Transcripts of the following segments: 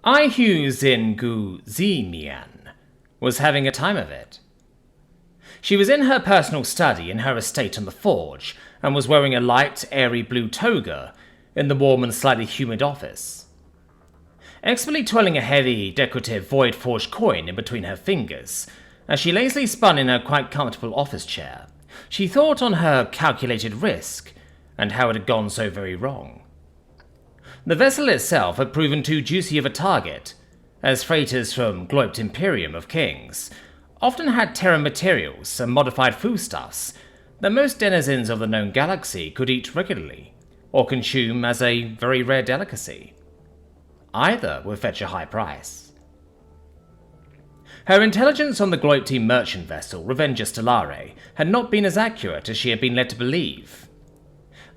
Haliu Zin Gu Zimian was having a time of it. She was in her personal study in her estate on the forge, and was wearing a light, airy blue toga in the warm and slightly humid office. Expertly twirling a heavy, decorative, void-forged coin in between her fingers, as she lazily spun in her quite comfortable office chair, she thought on her calculated risk, and how it had gone so very wrong. The vessel itself had proven too juicy of a target, as freighters from Gloipt Imperium of Kings often had Terran materials and modified foodstuffs that most denizens of the known galaxy could eat regularly, or consume as a very rare delicacy. Either would fetch a high price. Her intelligence on the Gloipti merchant vessel Revenger Stellare had not been as accurate as she had been led to believe.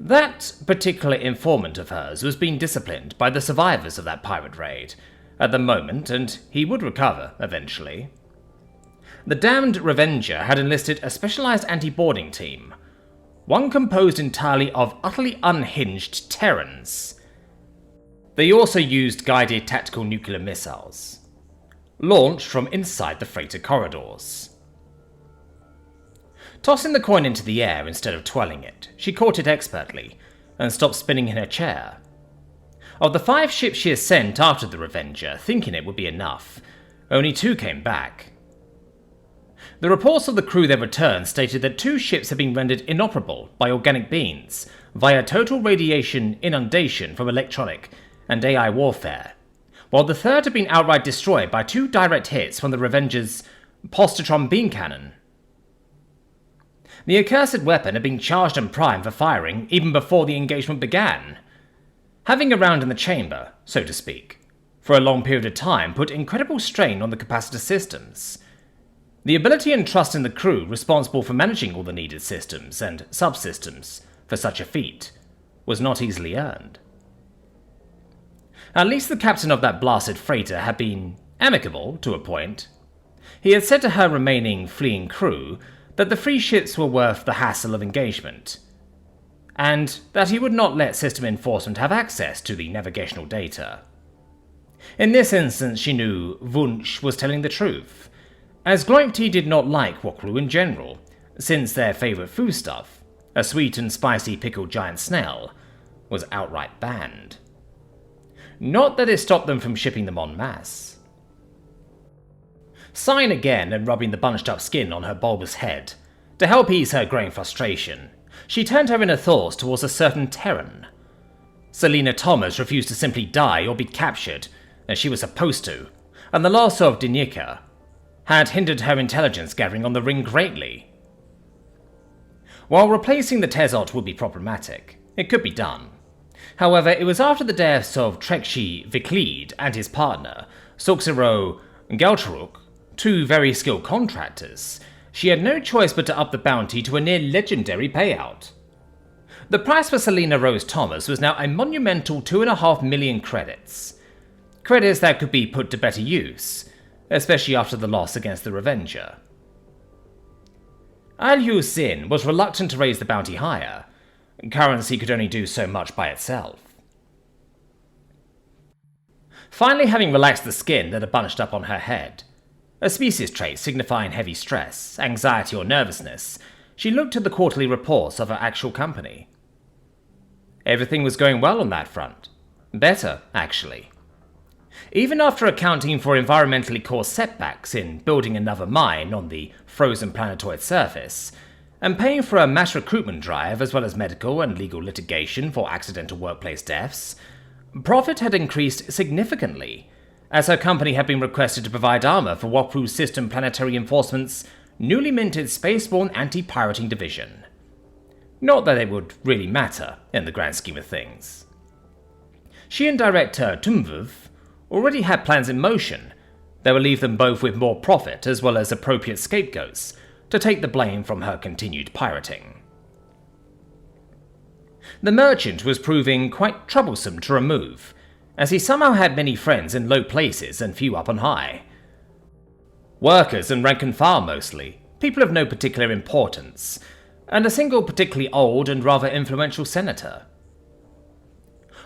That particular informant of hers was being disciplined by the survivors of that pirate raid at the moment, and he would recover eventually. The damned Revenger had enlisted a specialized anti-boarding team, one composed entirely of utterly unhinged Terrans. They also used guided tactical nuclear missiles, launched from inside the freighter corridors. Tossing the coin into the air instead of twirling it, she caught it expertly, and stopped spinning in her chair. Of the 5 ships she had sent after the Revenger, thinking it would be enough, only 2 came back. The reports of the crew that returned stated that 2 ships had been rendered inoperable by organic beings via total radiation inundation from electronic and AI warfare, while the 3rd had been outright destroyed by 2 direct hits from the Revenger's positron beam cannon. The accursed weapon had been charged and primed for firing even before the engagement began. Having around in the chamber, so to speak, for a long period of time put incredible strain on the capacitor systems. The ability and trust in the crew responsible for managing all the needed systems and subsystems for such a feat was not easily earned. At least the captain of that blasted freighter had been amicable to a point. He had said to her remaining fleeing crew that the 3 ships were worth the hassle of engagement, and that he would not let system enforcement have access to the navigational data. In this instance, she knew Wunsch was telling the truth, as Gloipti did not like Wokru in general, since their favourite foodstuff, a sweet and spicy pickled giant snail, was outright banned. Not that it stopped them from shipping them en masse. Sighing again and rubbing the bunched up skin on her bulbous head, to help ease her growing frustration, she turned her inner thoughts towards a certain Terran. Selena Thomas refused to simply die or be captured, as she was supposed to, and the loss of Dinika had hindered her intelligence gathering on the ring greatly. While replacing the Tezot would be problematic, it could be done. However, it was after the deaths of Trekshi Viklid and his partner, Soxero Galcharuk, 2 very skilled contractors, she had no choice but to up the bounty to a near-legendary payout. The price for Selena Rose Thomas was now a monumental 2.5 million credits. Credits that could be put to better use, especially after the loss against the Revenger. Haliu Zin was reluctant to raise the bounty higher. Currency could only do so much by itself. Finally, having relaxed the skin that had bunched up on her head, a species trait signifying heavy stress, anxiety or nervousness, she looked at the quarterly reports of her actual company. Everything was going well on that front. Better, actually. Even after accounting for environmentally caused setbacks in building another mine on the frozen planetoid surface, and paying for a mass recruitment drive as well as medical and legal litigation for accidental workplace deaths, profit had increased significantly, as her company had been requested to provide armor for Wokru System Planetary Enforcement's newly minted Spaceborne Anti-Pirating Division. Not that it would really matter in the grand scheme of things. She and Director Tumvuv already had plans in motion that would leave them both with more profit as well as appropriate scapegoats to take the blame from her continued pirating. The merchant was proving quite troublesome to remove, as he somehow had many friends in low places and few up on high. Workers and rank and file mostly, people of no particular importance, and a single particularly old and rather influential senator.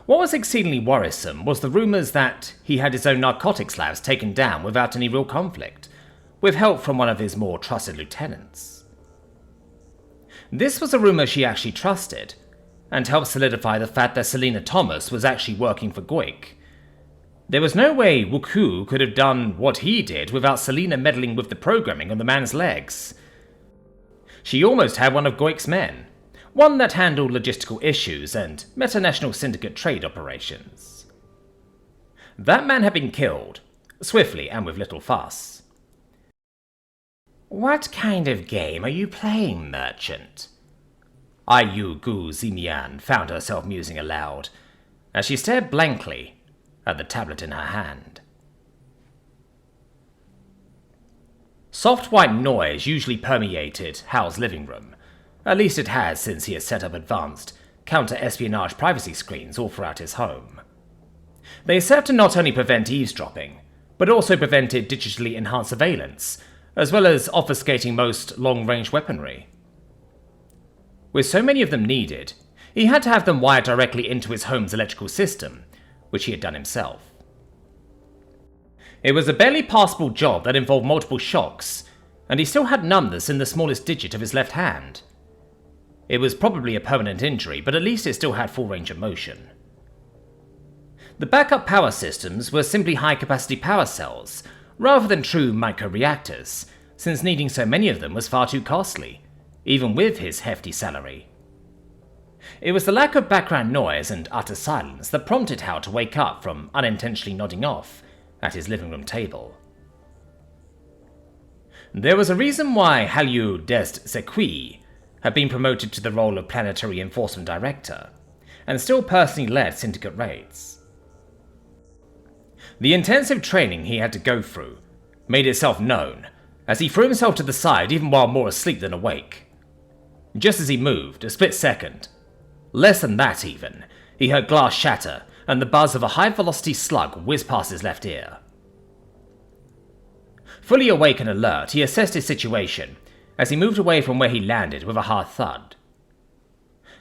What was exceedingly worrisome was the rumours that he had his own narcotics labs taken down without any real conflict, with help from one of his more trusted lieutenants. This was a rumour she actually trusted, and helped solidify the fact that Selena Thomas was actually working for Giok. There was no way Wuku could have done what he did without Selena meddling with the programming on the man's legs. She almost had one of Giok's men, one that handled logistical issues and metanational syndicate trade operations. That man had been killed, swiftly and with little fuss. "What kind of game are you playing, merchant?" Haliu Gu Ximian found herself musing aloud, as she stared blankly at the tablet in her hand. Soft white noise usually permeated Hal's living room. At least it has since he has set up advanced counter-espionage privacy screens all throughout his home. They served to not only prevent eavesdropping, but also prevented digitally enhanced surveillance, as well as obfuscating most long-range weaponry. With so many of them needed, he had to have them wired directly into his home's electrical system, which he had done himself. It was a barely passable job that involved multiple shocks, and he still had numbness in the smallest digit of his left hand. It was probably a permanent injury, but at least it still had full range of motion. The backup power systems were simply high-capacity power cells, rather than true microreactors, since needing so many of them was far too costly, even with his hefty salary. It was the lack of background noise and utter silence that prompted Hal to wake up from unintentionally nodding off at his living room table. There was a reason why Haliu Dest Sequi had been promoted to the role of Planetary Enforcement Director, and still personally led syndicate raids. The intensive training he had to go through made itself known, as he threw himself to the side even while more asleep than awake. Just as he moved, a split second, less than that even, he heard glass shatter and the buzz of a high-velocity slug whiz past his left ear. Fully awake and alert, he assessed his situation as he moved away from where he landed with a hard thud.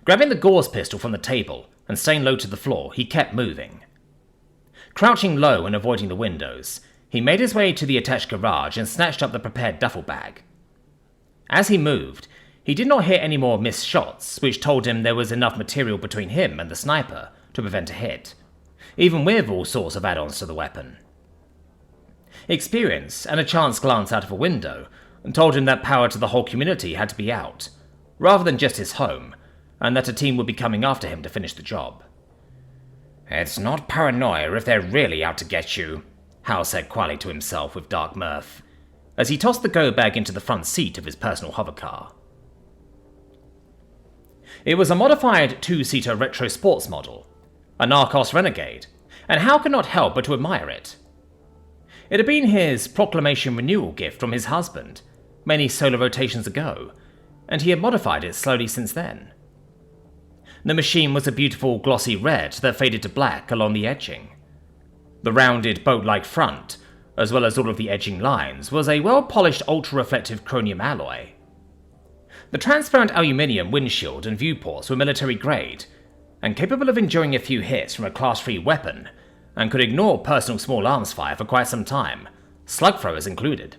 Grabbing the gauze pistol from the table and staying low to the floor, he kept moving. Crouching low and avoiding the windows, he made his way to the attached garage and snatched up the prepared duffel bag. As he moved, he did not hear any more missed shots, which told him there was enough material between him and the sniper to prevent a hit, even with all sorts of add-ons to the weapon. Experience and a chance glance out of a window told him that power to the whole community had to be out, rather than just his home, and that a team would be coming after him to finish the job. "It's not paranoia if they're really out to get you," Hal said quietly to himself with dark mirth, as he tossed the go bag into the front seat of his personal hovercar. It was a modified two-seater retro sports model, a Narcos Renegade, and Hal could not help but to admire it. It had been his proclamation renewal gift from his husband, many solar rotations ago, and he had modified it slowly since then. The machine was a beautiful glossy red that faded to black along the edging. The rounded boat-like front, as well as all of the edging lines, was a well-polished ultra-reflective chromium alloy. The transparent aluminium windshield and viewports were military-grade, and capable of enduring a few hits from a Class 3 weapon, and could ignore personal small arms fire for quite some time, slug throwers included.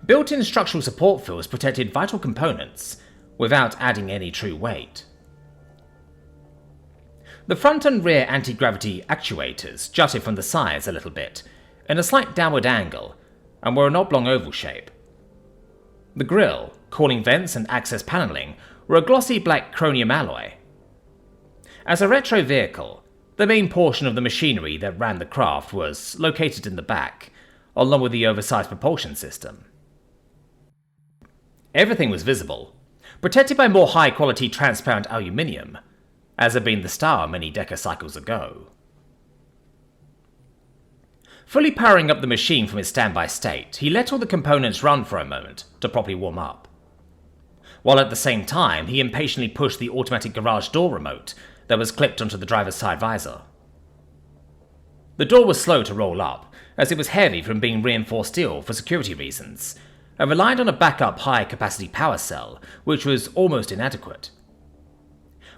Built-in structural support fields protected vital components, without adding any true weight. The front and rear anti-gravity actuators jutted from the sides a little bit, in a slight downward angle, and were an oblong oval shape. The grille, cooling vents and access paneling were a glossy black chromium alloy. As a retro vehicle, the main portion of the machinery that ran the craft was located in the back, along with the oversized propulsion system. Everything was visible, protected by more high-quality transparent aluminium, as had been the style many decacycles ago. Fully powering up the machine from its standby state, he let all the components run for a moment to properly warm up, while at the same time he impatiently pushed the automatic garage door remote that was clipped onto the driver's side visor. The door was slow to roll up, as it was heavy from being reinforced steel for security reasons, and relied on a backup high-capacity power cell, which was almost inadequate.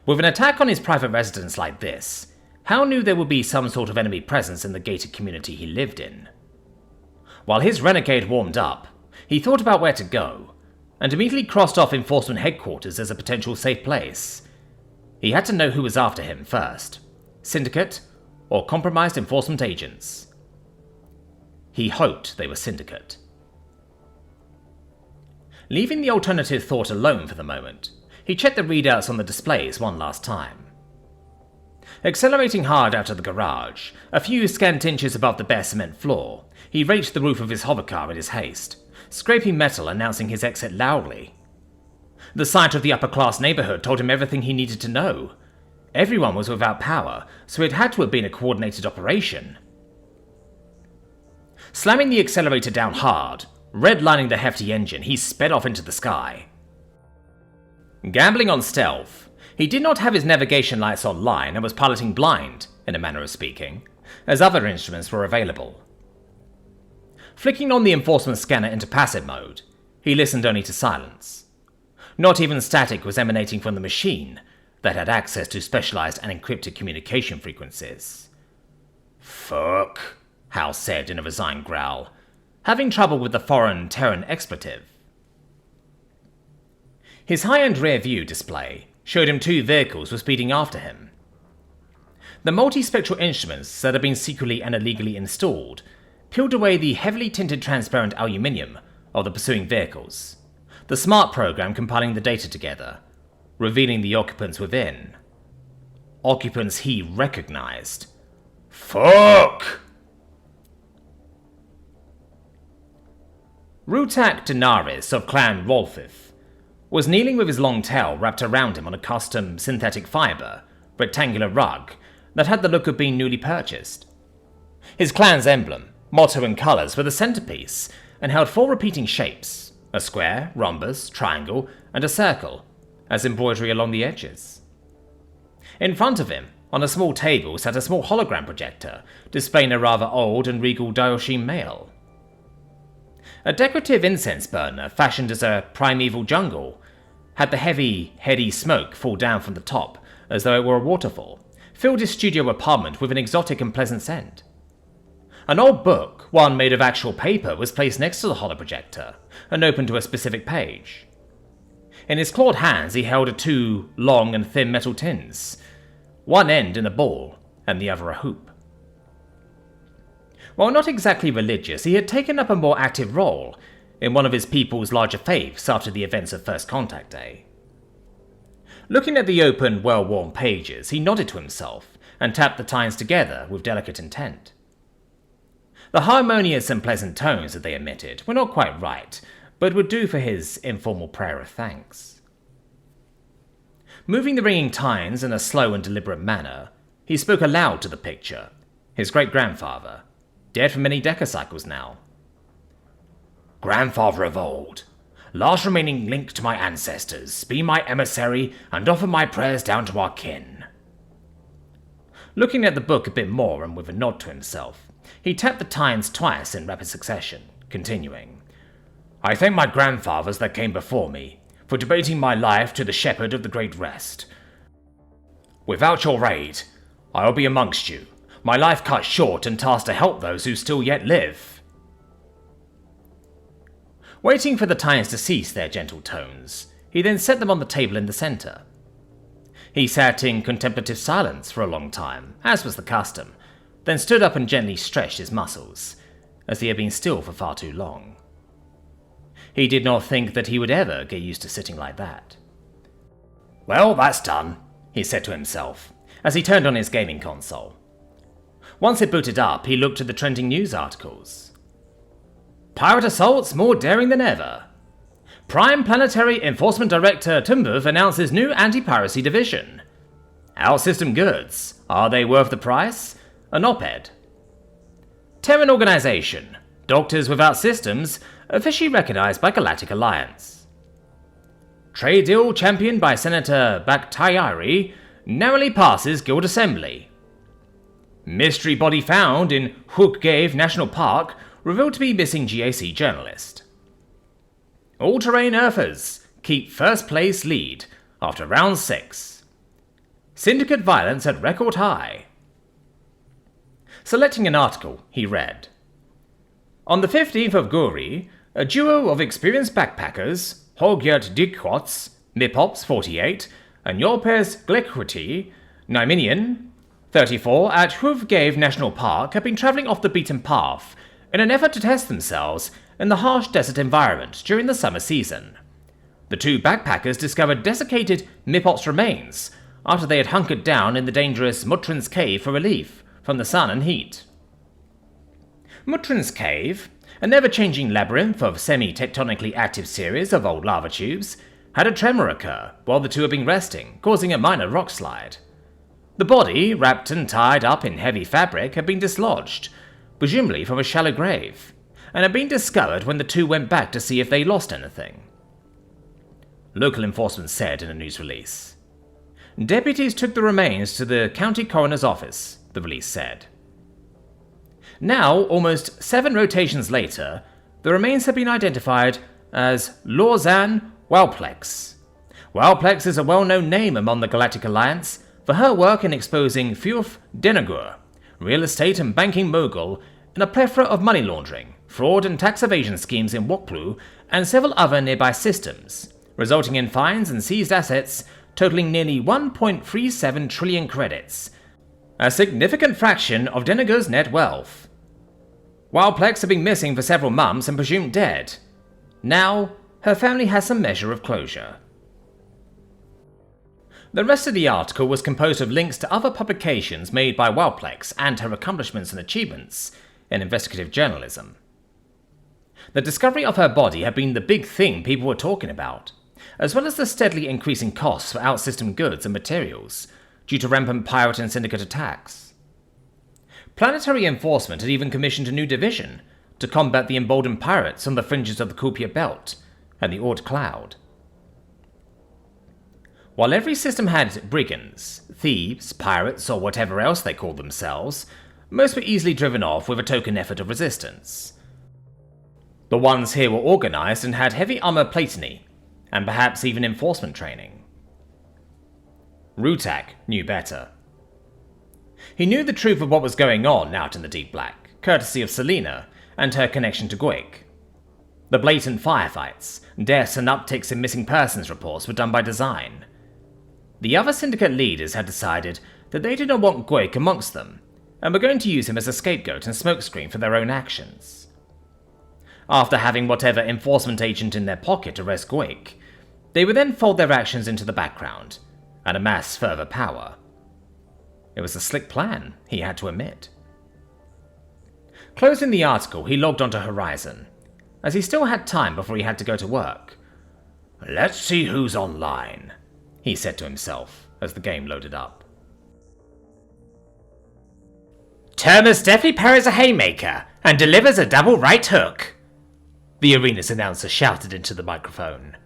With an attack on his private residence like this, Hal knew there would be some sort of enemy presence in the gated community he lived in. While his renegade warmed up, he thought about where to go, and immediately crossed off enforcement headquarters as a potential safe place. He had to know who was after him first: Syndicate or compromised enforcement agents. He hoped they were Syndicate. Leaving the alternative thought alone for the moment, he checked the readouts on the displays one last time. Accelerating hard out of the garage, a few scant inches above the bare cement floor, he reached the roof of his hovercar in his haste, scraping metal announcing his exit loudly. The sight of the upper-class neighborhood told him everything he needed to know. Everyone was without power, so it had to have been a coordinated operation. Slamming the accelerator down hard, redlining the hefty engine, he sped off into the sky. Gambling on stealth, he did not have his navigation lights online and was piloting blind, in a manner of speaking, as other instruments were available. Flicking on the enforcement scanner into passive mode, he listened only to silence. Not even static was emanating from the machine that had access to specialized and encrypted communication frequencies. "Fuck," Hal said in a resigned growl, having trouble with the foreign Terran expletive. His high-end rear-view display showed him 2 vehicles were speeding after him. The multispectral instruments that had been secretly and illegally installed peeled away the heavily tinted transparent aluminium of the pursuing vehicles, the smart program compiling the data together, revealing the occupants within. Occupants he recognized. Fuck! Rutak Daenerys of Clan Rolfith was kneeling with his long tail wrapped around him on a custom synthetic fiber, rectangular rug that had the look of being newly purchased. His clan's emblem, motto and colours were the centerpiece and held 4 repeating shapes: a square, rhombus, triangle, and a circle, as embroidery along the edges. In front of him, on a small table, sat a small hologram projector, displaying a rather old and regal Daioshin male. A decorative incense burner, fashioned as a primeval jungle, had the heavy, heady smoke fall down from the top as though it were a waterfall, filled his studio apartment with an exotic and pleasant scent. An old book, one made of actual paper, was placed next to the holoprojector and open to a specific page. In his clawed hands he held 2 long and thin metal tins, one end in a ball and the other a hoop. While not exactly religious, he had taken up a more active role in one of his people's larger faiths after the events of First Contact Day. Looking at the open, well-worn pages, he nodded to himself and tapped the tines together with delicate intent. The harmonious and pleasant tones that they emitted were not quite right, but would do for his informal prayer of thanks. Moving the ringing tines in a slow and deliberate manner, he spoke aloud to the picture, his great-grandfather, dead for many decacycles now. "Grandfather of old, last remaining link to my ancestors, be my emissary and offer my prayers down to our kin." Looking at the book a bit more and with a nod to himself, he tapped the tines twice in rapid succession, continuing, "I thank my grandfathers that came before me for debating my life to the shepherd of the great rest. Without your aid, I will be amongst you, my life cut short and tasked to help those who still yet live." Waiting for the tines to cease their gentle tones, he then set them on the table in the center. He sat in contemplative silence for a long time, as was the custom, then stood up and gently stretched his muscles, as he had been still for far too long. He did not think that he would ever get used to sitting like that. "Well, that's done," he said to himself, as he turned on his gaming console. Once it booted up, he looked at the trending news articles. "Pirate assaults more daring than ever. Prime Planetary Enforcement Director Tumbuv announces new anti-piracy division. Out-system goods, are they worth the price? An op-ed. Terran Organization, Doctors Without Systems, officially recognized by Galactic Alliance. Trade deal championed by Senator Bakhtiari narrowly passes Guild Assembly. Mystery body found in Hook Cave National Park revealed to be missing GAC journalist. All-terrain Earthers keep first place lead after round 6. Syndicate violence at record high. Selecting an article, he read, On the 15th of Guri, a duo of experienced backpackers, Hogyert Dikwots, Mipops 48, and Yorpes Glekwiti, Nyminian 34, at Huvgave National Park have been travelling off the beaten path in an effort to test themselves in the harsh desert environment during the summer season. The two backpackers discovered desiccated Mipops remains after they had hunkered down in the dangerous Mutrin's Cave for relief from the sun and heat. Mutrin's Cave, a never-changing labyrinth of semi-tectonically active series of old lava tubes, had a tremor occur while the two had been resting, causing a minor rock slide. The body, wrapped and tied up in heavy fabric, had been dislodged, presumably from a shallow grave, and had been discovered when the two went back to see if they lost anything. Local enforcement said in a news release. Deputies took the remains to the county coroner's office, the release said. Now, almost 7 rotations later, the remains have been identified as Lorzan Wowplex. Wowplex is a well-known name among the Galactic Alliance for her work in exposing Fiuf Denagur, real estate and banking mogul, in a plethora of money laundering, fraud and tax evasion schemes in Wokplu and several other nearby systems, resulting in fines and seized assets totaling nearly 1.37 trillion credits, a significant fraction of Denagur's net wealth. Wildplex had been missing for several months and presumed dead. Now, her family has some measure of closure. The rest of the article was composed of links to other publications made by Wildplex and her accomplishments and achievements in investigative journalism. The discovery of her body had been the big thing people were talking about, as well as the steadily increasing costs for out-system goods and materials due to rampant pirate and syndicate attacks. Planetary Enforcement had even commissioned a new division to combat the emboldened pirates on the fringes of the Kupia Belt and the Oort Cloud. While every system had brigands, thieves, pirates, or whatever else they called themselves, most were easily driven off with a token effort of resistance. The ones here were organized and had heavy armor platiny, and perhaps even enforcement training. Rutak knew better. He knew the truth of what was going on out in the Deep Black, courtesy of Selena and her connection to Giok. The blatant firefights, deaths and upticks in missing persons reports were done by design. The other syndicate leaders had decided that they did not want Giok amongst them, and were going to use him as a scapegoat and smokescreen for their own actions. After having whatever enforcement agent in their pocket arrest Giok, they would then fold their actions into the background and amass further power. It was a slick plan, he had to admit. Closing the article, he logged onto Horizon, as he still had time before he had to go to work. Let's see who's online, he said to himself as the game loaded up. Termus deftly parries a haymaker and delivers a double right hook, the arena's announcer shouted into the microphone.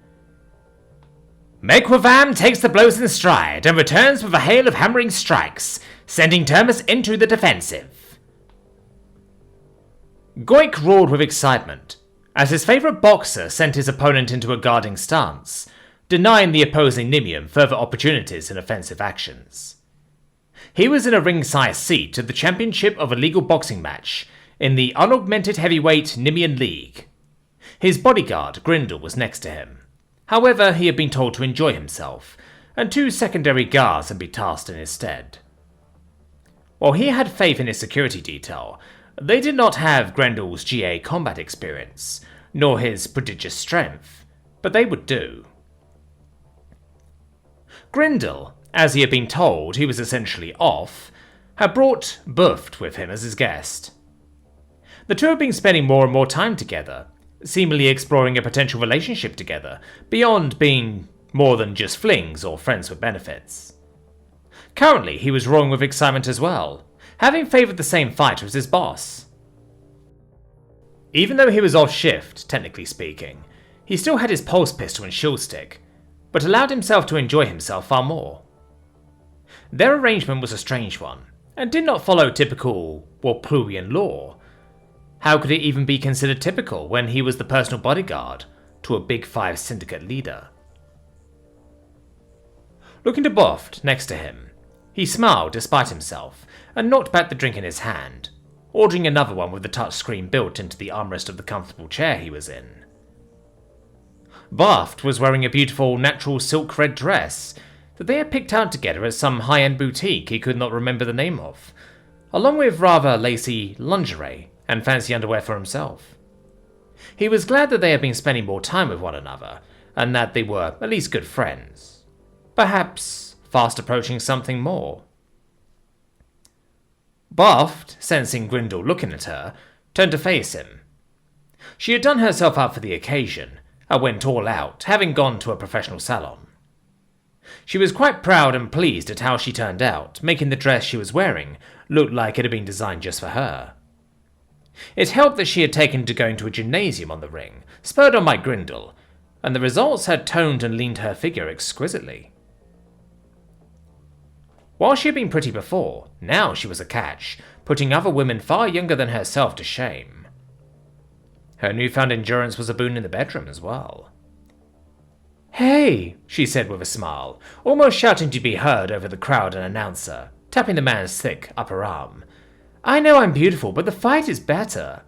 Mequavam takes the blows in stride and returns with a hail of hammering strikes, sending Termus into the defensive. Giok roared with excitement as his favourite boxer sent his opponent into a guarding stance, denying the opposing Nimian further opportunities in offensive actions. He was in a ringside seat at the championship of a legal boxing match in the unaugmented heavyweight Nimian League. His bodyguard, Grindel, was next to him. However, he had been told to enjoy himself, and 2 secondary guards had been tasked in his stead. While he had faith in his security detail, they did not have Grendel's GA combat experience, nor his prodigious strength, but they would do. Grindel, as he had been told he was essentially off, had brought Buffed with him as his guest. The two had been spending more and more time together, seemingly exploring a potential relationship together, beyond being more than just flings or friends with benefits. Currently, he was roaring with excitement as well, having favoured the same fighter as his boss. Even though he was off shift, technically speaking, he still had his pulse pistol and shield stick, but allowed himself to enjoy himself far more. Their arrangement was a strange one, and did not follow typical Wokpluian law. How could it even be considered typical when he was the personal bodyguard to a Big Five syndicate leader? Looking to Boft next to him, He smiled despite himself and knocked back the drink in his hand, ordering another one with the touchscreen built into the armrest of the comfortable chair he was in. Baft was wearing a beautiful natural silk red dress that they had picked out together at some high-end boutique he could not remember the name of, along with rather lacy lingerie and fancy underwear for himself. He was glad that they had been spending more time with one another, and that they were at least good friends. Perhaps fast approaching something more. Baft, sensing Grindle looking at her, turned to face him. She had done herself up for the occasion, and went all out, having gone to a professional salon. She was quite proud and pleased at how she turned out, making the dress she was wearing look like it had been designed just for her. It helped that she had taken to going to a gymnasium on the ring, spurred on by Grindle, and the results had toned and leaned her figure exquisitely. While she had been pretty before, now she was a catch, putting other women far younger than herself to shame. Her newfound endurance was a boon in the bedroom as well. "Hey," she said with a smile, almost shouting to be heard over the crowd and announcer, tapping the man's thick upper arm. "I know I'm beautiful, but the fight is better."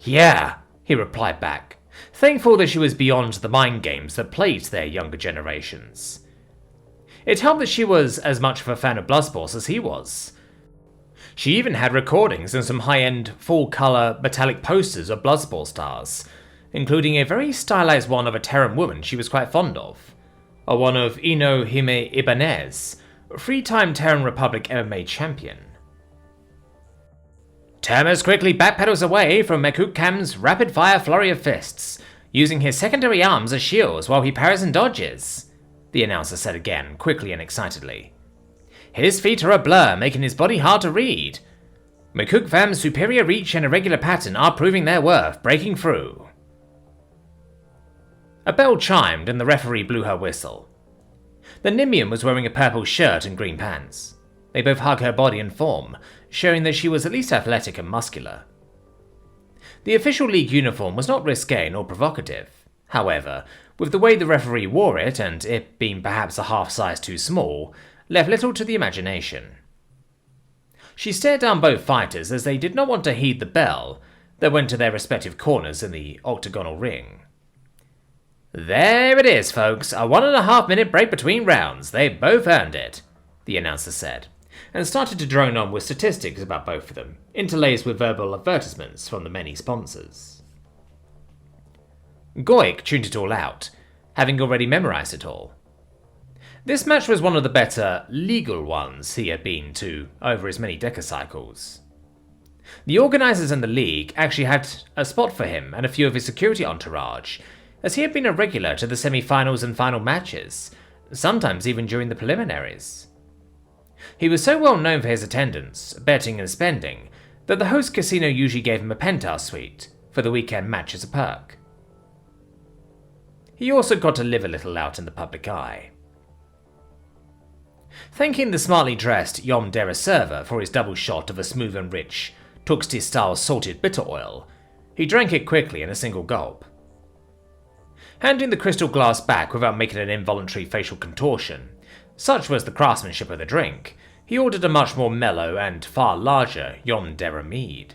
"Yeah," he replied back, thankful that she was beyond the mind games that plagued their younger generations. It helped that she was as much of a fan of Bloodsport as he was. She even had recordings and some high-end, full-colour, metallic posters of Bloodsport stars, including a very stylized one of a Terran woman she was quite fond of, or one of Ino Hime Ibanez, three-time Terran Republic MMA champion. Termas quickly backpedals away from Mekukkam's rapid-fire flurry of fists, using his secondary arms as shields while he parries and dodges, the announcer said again, quickly and excitedly. His feet are a blur, making his body hard to read. Mekukkam's superior reach and irregular pattern are proving their worth, breaking through. A bell chimed and the referee blew her whistle. The Nimian was wearing a purple shirt and green pants. They both hug her body and form, showing that she was at least athletic and muscular. The official league uniform was not risque nor provocative. However, with the way the referee wore it, and it being perhaps a half size too small, left little to the imagination. She stared down both fighters as they did not want to heed the bell that went to their respective corners in the octagonal ring. "There it is, folks, a 1.5-minute break between rounds. They both earned it," the announcer said, and started to drone on with statistics about both of them, interlaced with verbal advertisements from the many sponsors. Giok tuned it all out, having already memorized it all. This match was one of the better, legal ones he had been to over his many decacycles. The organisers and the league actually had a spot for him and a few of his security entourage, as he had been a regular to the semi-finals and final matches, sometimes even during the preliminaries. He was so well known for his attendance, betting and spending, that the host casino usually gave him a penthouse suite for the weekend match as a perk. He also got to live a little out in the public eye. Thanking the smartly dressed Yom Dera server for his double shot of a smooth and rich, Tuxti-style salted bitter oil, he drank it quickly in a single gulp. Handing the crystal glass back without making an involuntary facial contortion, such was the craftsmanship of the drink, he ordered a much more mellow and far larger Yom Dera mead.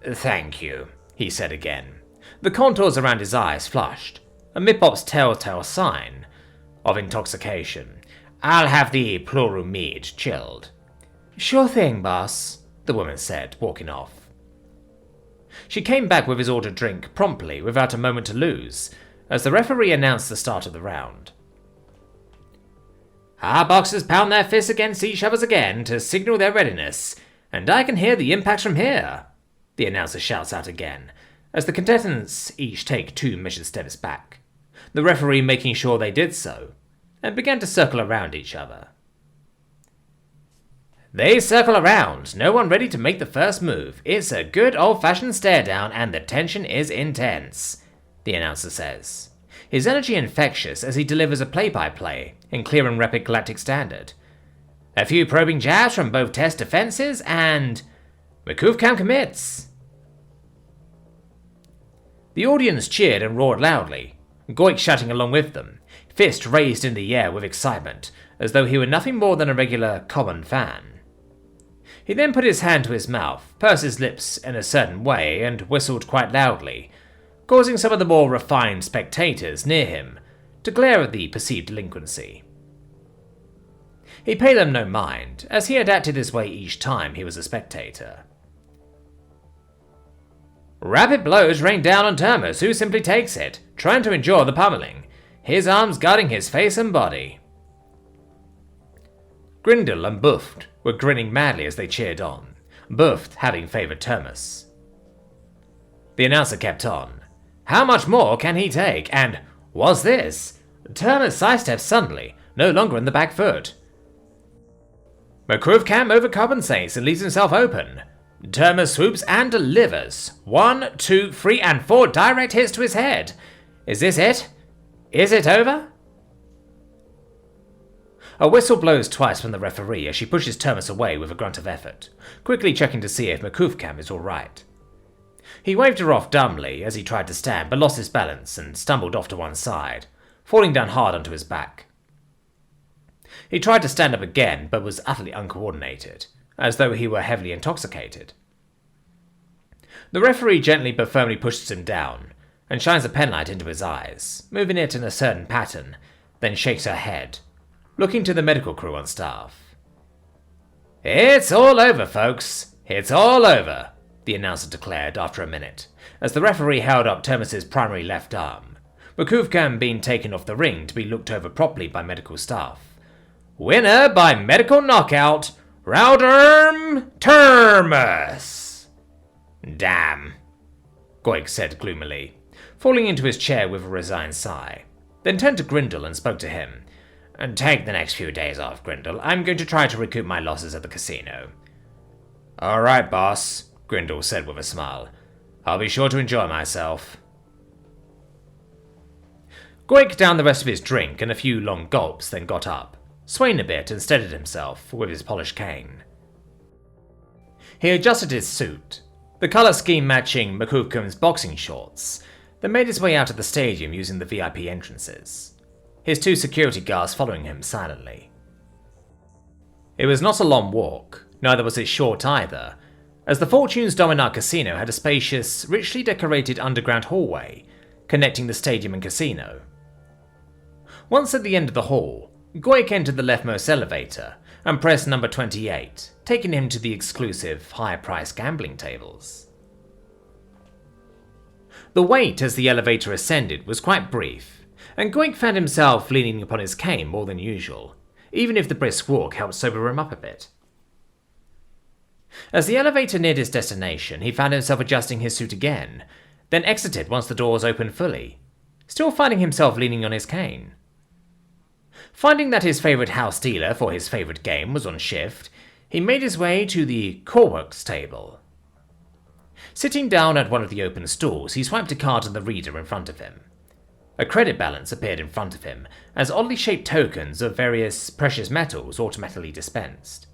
"Thank you," he said again. The contours around his eyes flushed, a Mipop's telltale sign of intoxication. "I'll have the plural mead chilled." "Sure thing, boss," the woman said, walking off. She came back with his ordered drink promptly, without a moment to lose, as the referee announced the start of the round. "Our boxers pound their fists against each other's again to signal their readiness, and I can hear the impact from here," the announcer shouts out again, as the contestants each take 2 measured steps back, the referee making sure they did so, and began to circle around each other. "They circle around, no one ready to make the first move. It's a good old-fashioned stare-down and the tension is intense," the announcer says, his energy infectious as he delivers a play-by-play in clear and rapid galactic standard. "A few probing jabs from both test defenses and Mekukkam commits." The audience cheered and roared loudly, Giok shouting along with them, fist raised in the air with excitement, as though he were nothing more than a regular common fan. He then put his hand to his mouth, pursed his lips in a certain way, and whistled quite loudly, causing some of the more refined spectators near him to glare at the perceived delinquency. He paid them no mind, as he had acted this way each time he was a spectator. Rapid blows rain down on Termus, who simply takes it, trying to endure the pummeling, his arms guarding his face and body. Grindel and Buft were grinning madly as they cheered on, Buft having favoured Termus. The announcer kept on. How much more can he take? And what's this? Termus sidesteps suddenly, no longer in the back foot. Makruvkam overcompensates and leaves himself open. Termus swoops and delivers. 1, 2, 3, and 4 direct hits to his head. Is this it? Is it over? A whistle blows twice from the referee as she pushes Termus away with a grunt of effort, quickly checking to see if Makruvkam is alright. He waved her off dumbly as he tried to stand, but lost his balance and stumbled off to one side, falling down hard onto his back. He tried to stand up again, but was utterly uncoordinated, as though he were heavily intoxicated. The referee gently but firmly pushes him down, and shines a penlight into his eyes, moving it in a certain pattern, then shakes her head, looking to the medical crew on staff. It's all over, folks. It's all over, the announcer declared after a minute, as the referee held up Termus's primary left arm, Makruvkam being taken off the ring to be looked over properly by medical staff. Winner by medical knockout, Rauderm Termus! Damn, Giok said gloomily, falling into his chair with a resigned sigh, then turned to Grindel and spoke to him. Take the next few days off, Grindel. I'm going to try to recoup my losses at the casino. All right, boss, Grindel said with a smile. I'll be sure to enjoy myself. Giok downed the rest of his drink and a few long gulps, then got up, swaying a bit and steadied himself with his polished cane. He adjusted his suit, the colour scheme matching Makruvkam's boxing shorts, then made his way out of the stadium using the VIP entrances, his 2 security guards following him silently. It was not a long walk, neither was it short either, as the Fortune's Dominar Casino had a spacious, richly decorated underground hallway connecting the stadium and casino. Once at the end of the hall, Giok entered the leftmost elevator and pressed number 28, taking him to the exclusive, higher-priced gambling tables. The wait as the elevator ascended was quite brief, and Giok found himself leaning upon his cane more than usual, even if the brisk walk helped sober him up a bit. As the elevator neared its destination, he found himself adjusting his suit again, then exited once the doors opened fully, still finding himself leaning on his cane. Finding that his favourite house dealer for his favourite game was on shift, he made his way to the Corworks table. Sitting down at one of the open stalls, he swiped a card on the reader in front of him. A credit balance appeared in front of him, as oddly shaped tokens of various precious metals automatically dispensed.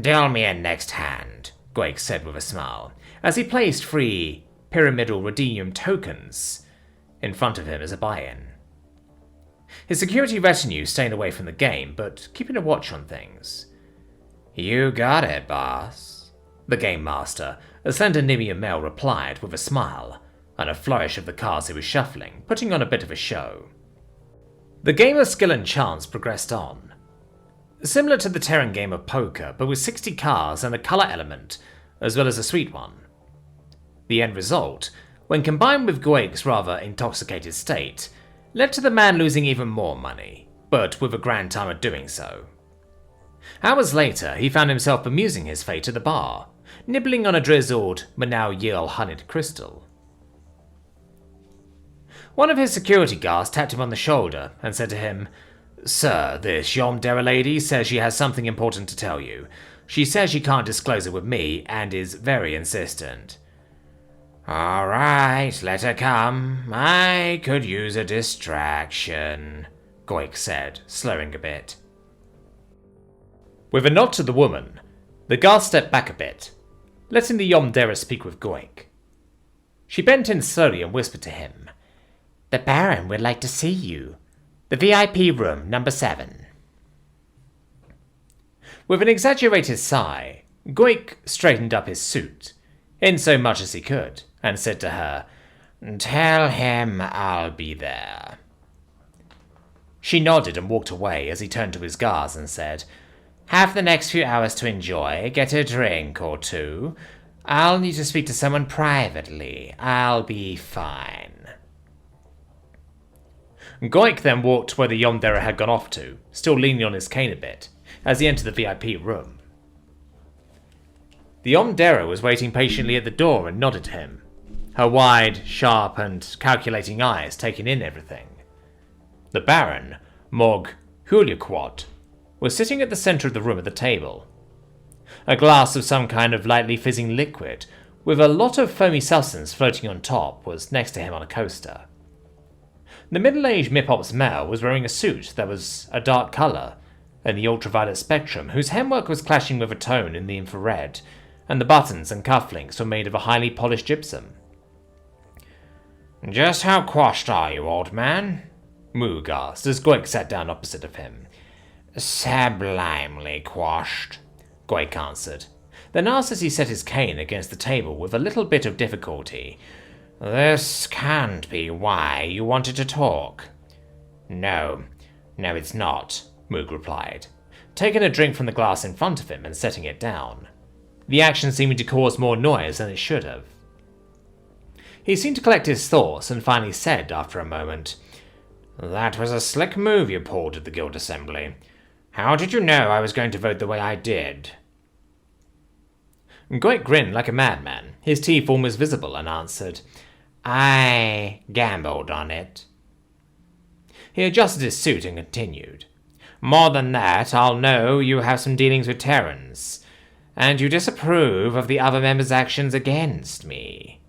Deal me a next hand, Giok said with a smile, as he placed 3 pyramidal rhodium tokens in front of him as a buy-in. His security retinue staying away from the game, but keeping a watch on things. You got it, boss, the game master, a slender Nimian male, replied with a smile and a flourish of the cards he was shuffling, putting on a bit of a show. The game of skill and chance progressed on. Similar to the Terran game of poker, but with 60 cards and a colour element, as well as a sweet one. The end result, when combined with Giok's rather intoxicated state, led to the man losing even more money, but with a grand time at doing so. Hours later, he found himself bemusing his fate at the bar, nibbling on a drizzled, but now Yale-honeyed crystal. One of his security guards tapped him on the shoulder and said to him, Sir, this Yomdera lady says she has something important to tell you. She says she can't disclose it with me and is very insistent. All right, let her come. I could use a distraction, Giok said, slurring a bit. With a nod to the woman, the guard stepped back a bit, letting the Yomdera speak with Giok. She bent in slowly and whispered to him, The Baron would like to see you. The VIP room, number 7. With an exaggerated sigh, Giok straightened up his suit, in so much as he could, and said to her, "Tell him I'll be there." She nodded and walked away as he turned to his guards and said, "Have the next few hours to enjoy, get a drink or two. I'll need to speak to someone privately. I'll be fine." Giok then walked where the Yonderer had gone off to, still leaning on his cane a bit, as he entered the VIP room. The Yonderer was waiting patiently at the door and nodded to him, her wide, sharp, and calculating eyes taking in everything. The Baron, Moog Haliu, was sitting at the center of the room at the table. A glass of some kind of lightly fizzing liquid, with a lot of foamy substance floating on top, was next to him on a coaster. The middle-aged Mipop's male was wearing a suit that was a dark colour, in the ultraviolet spectrum, whose hemwork was clashing with a tone in the infrared, and the buttons and cufflinks were made of a highly polished gypsum. "Just how quashed are you, old man?" Moog asked as Giok sat down opposite of him. "Sublimely quashed," Giok answered, then asked as he set his cane against the table with a little bit of difficulty, "This can't be why you wanted to talk." No, it's not," Moog replied, taking a drink from the glass in front of him and setting it down, the action seeming to cause more noise than it should have. He seemed to collect his thoughts and finally said, after a moment, "That was a slick move you pulled at the Guild Assembly. How did you know I was going to vote the way I did?" Giok grinned like a madman, his teeth almost visible, and answered, "I gambled on it." He adjusted his suit and continued, "More than that, I'll know you have some dealings with Terrans, and you disapprove of the other members' actions against me."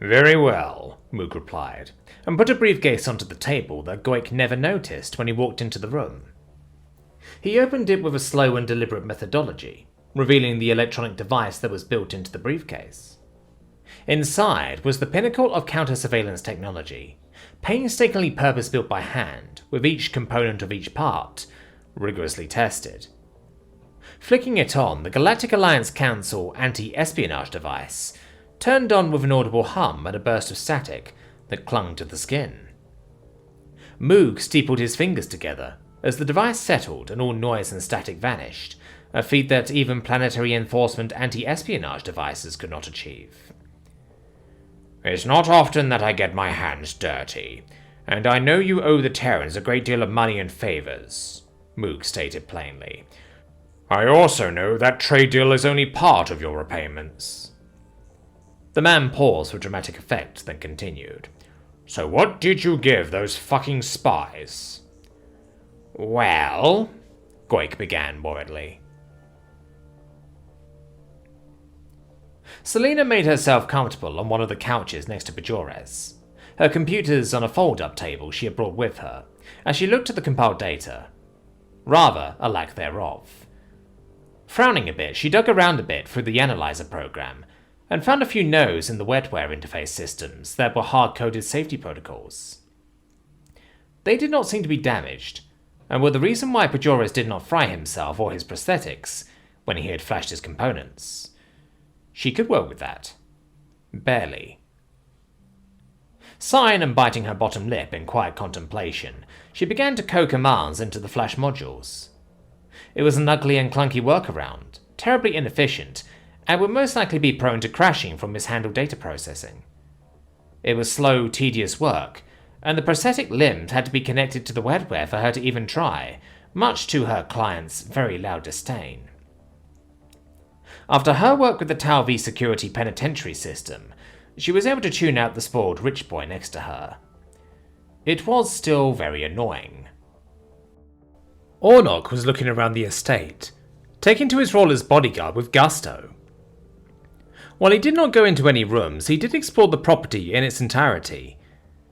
"Very well," Moog replied, and put a briefcase onto the table that Giok never noticed when he walked into the room. He opened it with a slow and deliberate methodology, revealing the electronic device that was built into the briefcase. Inside was the pinnacle of counter-surveillance technology, painstakingly purpose-built by hand, with each component of each part rigorously tested. Flicking it on, the Galactic Alliance Council anti-espionage device turned on with an audible hum and a burst of static that clung to the skin. Moog steepled his fingers together as the device settled and all noise and static vanished, a feat that even planetary enforcement anti-espionage devices could not achieve. "It's not often that I get my hands dirty, and I know you owe the Terrans a great deal of money and favors," Moog stated plainly. "I also know that trade deal is only part of your repayments." The man paused for dramatic effect, then continued. "So what did you give those fucking spies?" "Well," Giok began worriedly. Selena made herself comfortable on one of the couches next to Bajores, her computers on a fold-up table she had brought with her, as she looked at the compiled data. Rather, a lack thereof. Frowning a bit, she dug around a bit through the analyzer program, and found a few no's in the wetware interface systems that were hard-coded safety protocols. They did not seem to be damaged, and were the reason why Bajores did not fry himself or his prosthetics when he had flashed his components. She could work with that. Barely. Sighing and biting her bottom lip in quiet contemplation, she began to code commands into the flash modules. It was an ugly and clunky workaround, terribly inefficient, and would most likely be prone to crashing from mishandled data processing. It was slow, tedious work, and the prosthetic limbs had to be connected to the wetware for her to even try, much to her client's very loud disdain. After her work with the Tau V security penitentiary system, she was able to tune out the spoiled rich boy next to her. It was still very annoying. Ornok was looking around the estate, taking to his role as bodyguard with gusto. While he did not go into any rooms, he did explore the property in its entirety,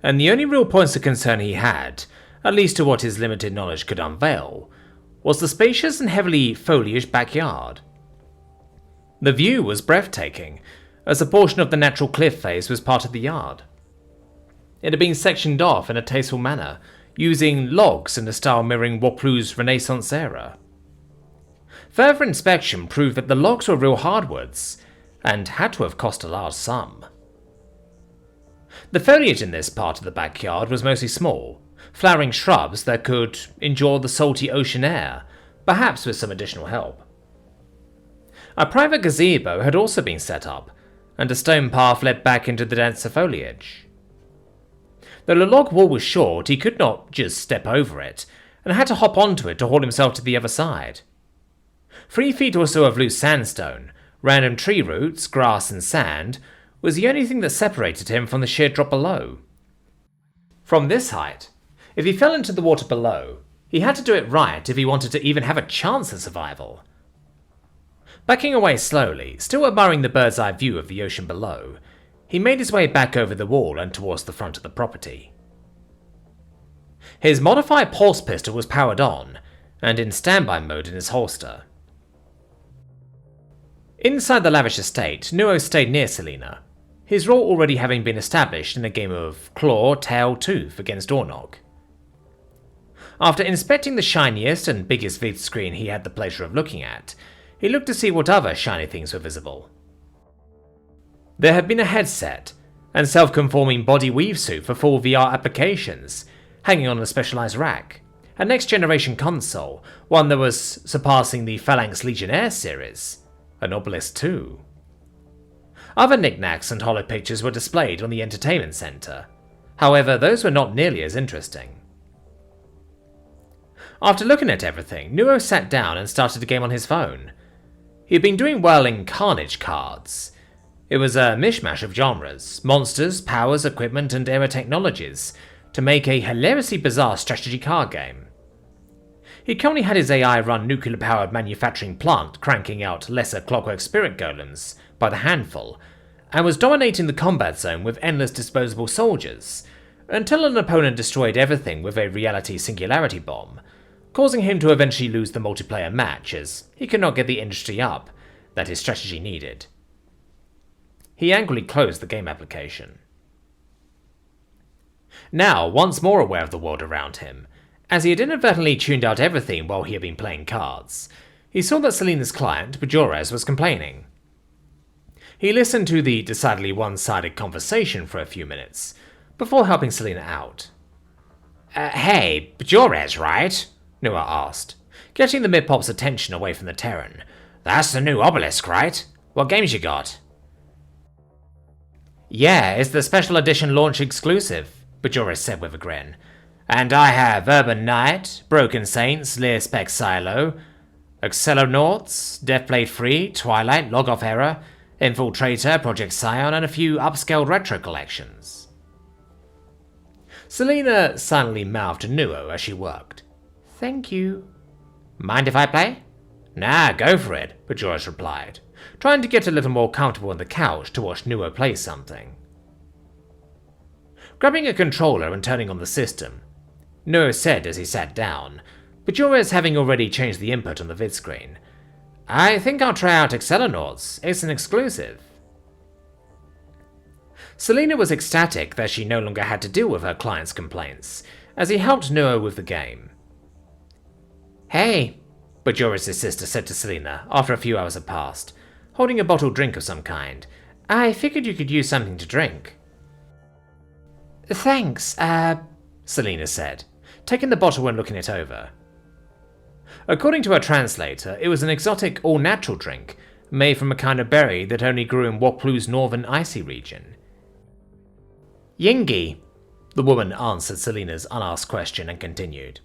and the only real points of concern he had, at least to what his limited knowledge could unveil, was the spacious and heavily foliaged backyard. The view was breathtaking, as a portion of the natural cliff face was part of the yard. It had been sectioned off in a tasteful manner, using logs in a style mirroring Waplu's Renaissance era. Further inspection proved that the logs were real hardwoods, and had to have cost a large sum. The foliage in this part of the backyard was mostly small, flowering shrubs that could endure the salty ocean air, perhaps with some additional help. A private gazebo had also been set up, and a stone path led back into the denser foliage. Though the log wall was short, he could not just step over it, and had to hop onto it to haul himself to the other side. 3 feet or so of loose sandstone, random tree roots, grass and sand was the only thing that separated him from the sheer drop below. From this height, if he fell into the water below, he had to do it right if he wanted to even have a chance at survival. Backing away slowly, still admiring the bird's eye view of the ocean below, he made his way back over the wall and towards the front of the property. His modified pulse pistol was powered on, and in standby mode in his holster. Inside the lavish estate, Nuo stayed near Selena, his role already having been established in a game of claw, tail, tooth against Ornog. After inspecting the shiniest and biggest vid screen he had the pleasure of looking at, he looked to see what other shiny things were visible. There had been a headset and self-conforming body weave suit for full VR applications, hanging on a specialized rack, a next-generation console, one that was surpassing the Phalanx Legionnaire series, an obelisk too. Other knickknacks and holo pictures were displayed on the entertainment center, however those were not nearly as interesting. After looking at everything, Nuo sat down and started a game on his phone. He had been doing well in Carnage cards. It was a mishmash of genres, monsters, powers, equipment, and era technologies to make a hilariously bizarre strategy card game. He currently had his AI run nuclear-powered manufacturing plant cranking out lesser clockwork spirit golems by the handful, and was dominating the combat zone with endless disposable soldiers, until an opponent destroyed everything with a reality singularity bomb, causing him to eventually lose the multiplayer match as he could not get the industry up that his strategy needed. He angrily closed the game application. Now, once more aware of the world around him, as he had inadvertently tuned out everything while he had been playing cards, he saw that Selena's client, Bajores, was complaining. He listened to the decidedly one-sided conversation for a few minutes, before helping Selena out. Hey, Bajores, right? Nuo asked, getting the mid-pop's attention away from the Terran. That's the new obelisk, right? What games you got? Yeah, it's the special edition launch exclusive, Bajores said with a grin. And I have Urban Knight, Broken Saints, Lear Spec Silo, Acceleronauts, Deathblade 3, Twilight, Log Off Error, Infiltrator, Project Scion, and a few upscaled retro collections. Selena silently mouthed to Nuo as she worked. Thank you. Mind if I play? Nah, go for it, Bajores replied, trying to get a little more comfortable on the couch to watch Nuo play something. Grabbing a controller and turning on the system, Nuo said as he sat down, Bajores having already changed the input on the vid screen. I think I'll try out Acceleronauts, it's an exclusive. Selena was ecstatic that she no longer had to deal with her client's complaints, as he helped Nuo with the game. Hey, Bajores' sister said to Selena after a few hours had passed, holding a bottled drink of some kind. I figured you could use something to drink. Thanks, Selena said, taking the bottle and looking it over. According to her translator, it was an exotic all-natural drink, made from a kind of berry that only grew in Woklu's northern icy region. Yingi, the woman answered Selena's unasked question and continued.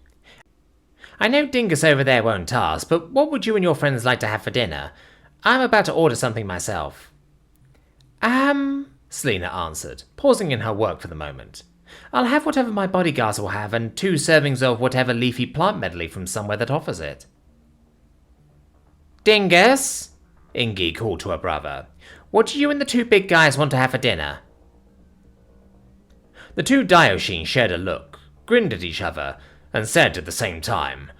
I know Dingus over there won't ask, but what would you and your friends like to have for dinner? I'm about to order something myself. Selena answered, pausing in her work for the moment. I'll have whatever my bodyguards will have, and 2 servings of whatever leafy plant medley from somewhere that offers it. Dingus, Ingi called to her brother, what do you and the 2 big guys want to have for dinner? The 2 Dioshin shared a look, grinned at each other, and said at the same time,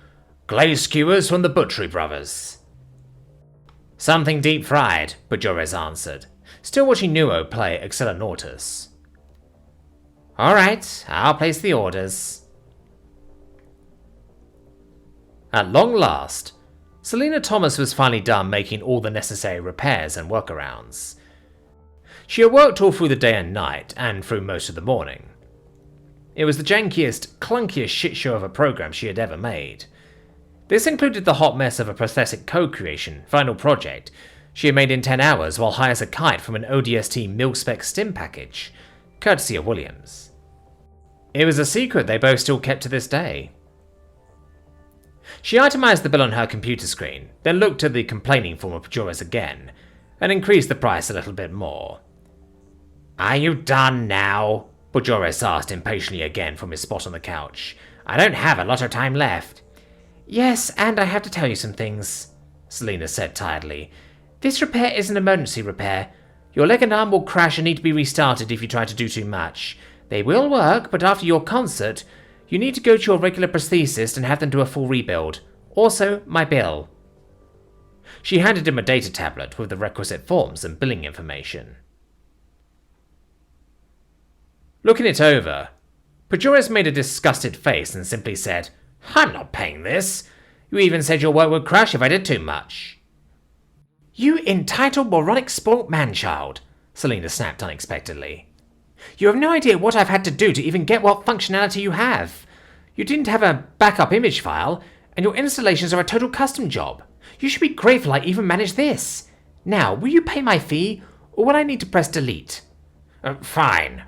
Glazed skewers from the Butchery Brothers. Something deep-fried, Bajores answered, still watching Nuo play Acceleronautus. Alright, I'll place the orders. At long last, Selena Thomas was finally done making all the necessary repairs and workarounds. She had worked all through the day and night, and through most of the morning. It was the jankiest, clunkiest shitshow of a program she had ever made. This included the hot mess of a prosthetic co-creation, final project, she had made in 10 hours while high as a kite from an ODST mil-spec stim package, courtesy of Williams. It was a secret they both still kept to this day. She itemized the bill on her computer screen, then looked at the complaining form of Pajoris again, and increased the price a little bit more. "Are you done now?" Pajoris asked impatiently again from his spot on the couch. "I don't have a lot of time left." "Yes, and I have to tell you some things," Selena said tiredly. "This repair is an emergency repair. Your leg and arm will crash and need to be restarted if you try to do too much. They will work, but after your concert, you need to go to your regular prosthesist and have them do a full rebuild. Also, my bill." She handed him a data tablet with the requisite forms and billing information. Looking it over, Pajoris made a disgusted face and simply said, "I'm not paying this. You even said your work would crash if I did too much." "You entitled, moronic, spoilt man-child," Selena snapped unexpectedly. "You have no idea what I've had to do to even get what functionality you have. You didn't have a backup image file, and your installations are a total custom job. You should be grateful I even managed this. Now, will you pay my fee, or will I need to press delete?" Fine,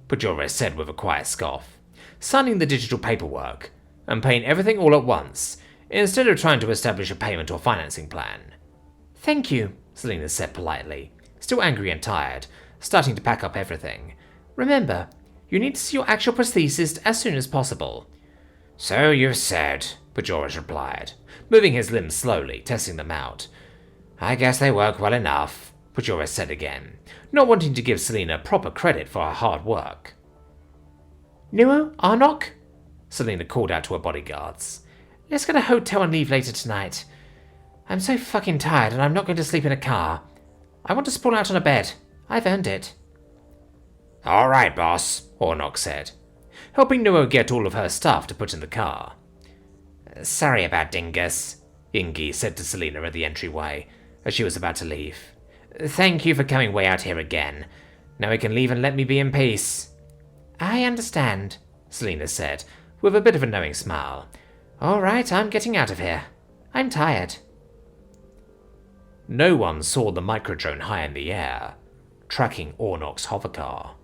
Pajoris said with a quiet scoff, signing the digital paperwork, and paying everything all at once, instead of trying to establish a payment or financing plan. "Thank you," Selena said politely, still angry and tired, starting to pack up everything. "Remember, you need to see your actual prosthesist as soon as possible." "So you've said," Pajoris replied, moving his limbs slowly, testing them out. "I guess they work well enough," Pajoris said again, not wanting to give Selena proper credit for her hard work. "Nuo, Arnok?" Selena called out to her bodyguards. "Let's get a hotel and leave later tonight. I'm so fucking tired and I'm not going to sleep in a car. I want to sprawl out on a bed. I've earned it." "All right, boss," Ornok said, helping Nuo get all of her stuff to put in the car. "Sorry about Dingus," Ingi said to Selena at the entryway, as she was about to leave. "Thank you for coming way out here again. Now we can leave and let me be in peace." "I understand," Selena said, with a bit of a knowing smile. "All right, I'm getting out of here. I'm tired." No one saw the microdrone high in the air, tracking Ornok's hovercar.